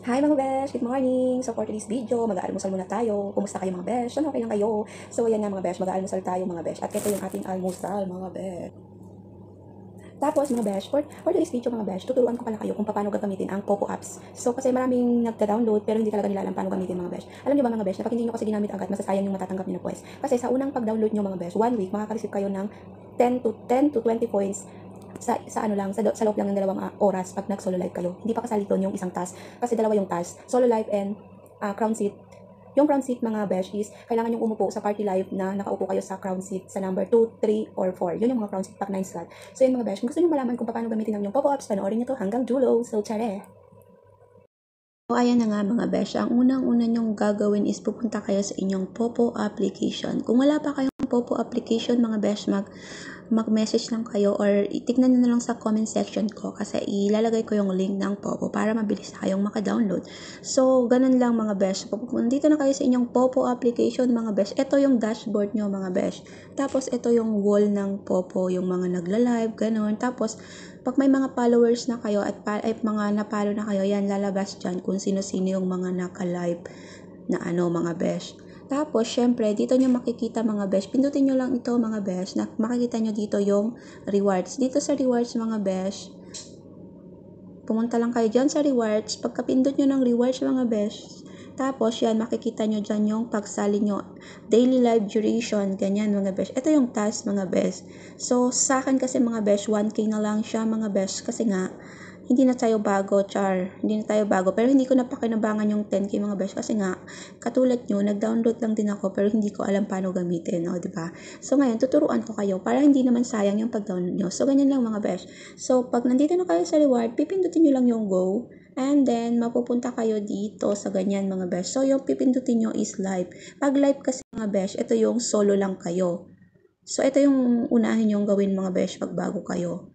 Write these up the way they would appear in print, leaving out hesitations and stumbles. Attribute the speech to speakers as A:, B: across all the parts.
A: Hi mga besh! Good morning! So for today's video, mag-aalmusal muna tayo. Kumusta kayo mga besh? Ano, okay lang kayo? So ayan nga mga besh, mag-aalmusal tayo mga besh. At ito yung ating almusal mga besh. Tapos mga besh, for today's video mga besh, tuturuan ko pala kayo kung paano gagamitin ang Popo apps. So kasi maraming nagda-download pero hindi talaga nila alam paano gamitin mga besh. Alam niyo ba mga besh, na pag hindi nyo kasi ginamit agad, masasayang yung matatanggap niyo na pues. Kasi sa unang pag-download nyo mga besh, 1 week, makaka-receive kayo ng 10 to 20 points sa ano lang, sa loob lang ng 2 oras pag nag-solo live kayo. Hindi pa kasali doon yung isang task. Kasi dalawa yung task. Solo live and crown seat. Yung crown seat mga besh is, kailangan yung umupo sa party live na nakaupo kayo sa crown seat sa number 2, 3, or 4. Yun yung mga crown seat pag 9 slot. So yun mga besh, kung gusto nyo malaman kung paano gamitin ang yung pop-ups, panoorin nyo to hanggang dulo. So tsare! So, ayan na nga mga besh, ang unang-una nyong gagawin is pupunta kayo sa inyong Popo application. Kung wala pa kayong Popo application mga besh, mag-message lang kayo or tignan nyo na lang sa comment section ko kasi ilalagay ko yung link ng Popo para mabilis na kayong maka-download. So, ganun lang mga besh. Dito na kayo sa inyong Popo application mga besh. Ito yung dashboard nyo mga besh. Tapos, ito yung wall ng Popo, yung mga nagla-live, ganun. Tapos, pag may mga followers na kayo at mga napalo na kayo, yan lalabas dyan kung sino-sino yung mga naka-live na mga besh. Tapos, syempre, dito nyo makikita mga besh. Pindutin nyo lang ito mga besh. Makikita nyo dito yung rewards. Dito sa rewards mga besh, pumunta lang kayo dyan sa rewards. Pagkapindot nyo ng rewards mga besh, tapos yan, makikita nyo dyan yung pagsali nyo. Daily live duration, ganyan mga besh. Ito yung task mga besh. So, sa akin kasi mga besh, 1K na lang siya mga besh. Kasi nga, hindi na tayo bago, Hindi na tayo bago. Pero hindi ko napakinabangan yung 10K mga besh. Kasi nga, katulad nyo, nag-download lang din ako. Pero hindi ko alam paano gamitin, no? Diba? So, ngayon, tuturuan ko kayo para hindi naman sayang yung pag-download nyo. So, ganyan lang mga besh. So, pag nandito na kayo sa reward, pipindutin nyo lang yung go. And then, mapupunta kayo dito sa ganyan mga besh. So, yung pipindutin nyo is live. Pag live kasi mga besh, ito yung solo lang kayo. So, ito yung unahin yung gawin mga besh pag bago kayo.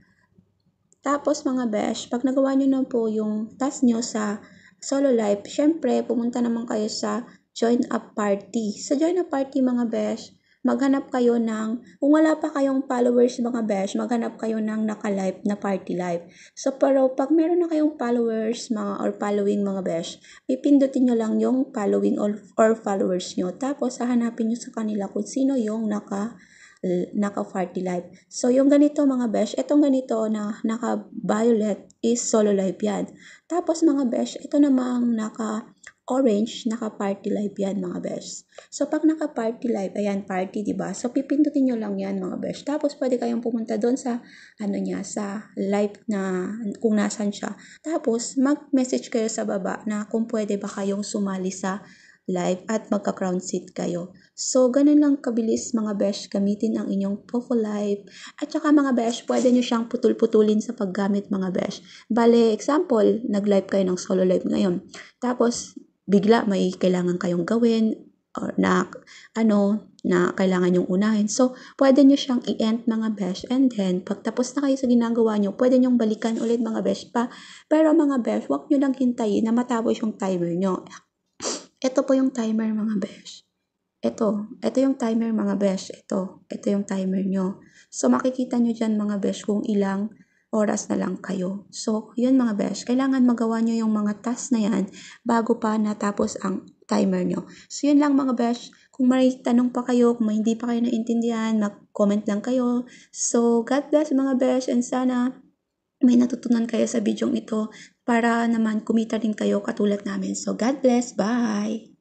A: Tapos mga besh, pag nagawa nyo na po yung task nyo sa solo live, syempre, pumunta naman kayo sa join a party. Sa join a party mga besh, maghanap kayo ng, kung wala pa kayong followers mga besh, maghanap kayo ng naka-live na party live. So, pero pag meron na kayong followers or following mga besh, pipindutin nyo lang yung following or followers nyo. Tapos, hahanapin nyo sa kanila kung sino yung naka-party live. So, yung ganito mga besh, itong ganito na naka-violet is solo live yan. Tapos mga besh, ito namang naka-orange, naka-party live yan mga besh. So, pag naka-party live, ayan, party, diba? So, pipindutin nyo lang yan mga besh. Tapos, pwede kayong pumunta doon sa, sa live na kung nasan siya. Tapos, mag-message kayo sa baba na kung pwede ba kayong sumali sa live at magka-crown seat kayo. So, ganun lang kabilis mga besh gamitin ang inyong Popo Live. At saka mga besh, pwede nyo siyang putul-putulin sa paggamit mga besh. Bale, example, nag-live kayo ng solo live ngayon. Tapos, bigla may kailangan kayong gawin or na kailangan yung unahin. So, pwede nyo siyang i-end mga besh and then, pagtapos na kayo sa ginagawa nyo, pwede nyong balikan ulit mga besh pa. Pero mga besh, wag nyo lang hintayin na matapos yung timer nyo. Ito po yung timer mga besh. Ito yung timer mga besh. Ito yung timer nyo. So, makikita nyo dyan mga besh kung ilang oras na lang kayo. So, yun mga besh. Kailangan magawa nyo yung mga task na yan bago pa natapos ang timer nyo. So, yun lang mga besh. Kung may tanong pa kayo, kung may hindi pa kayo naintindihan, mag-comment lang kayo. So, God bless mga besh and sana may natutunan kayo sa video ito para naman kumita rin kayo katulad namin. So, God bless. Bye!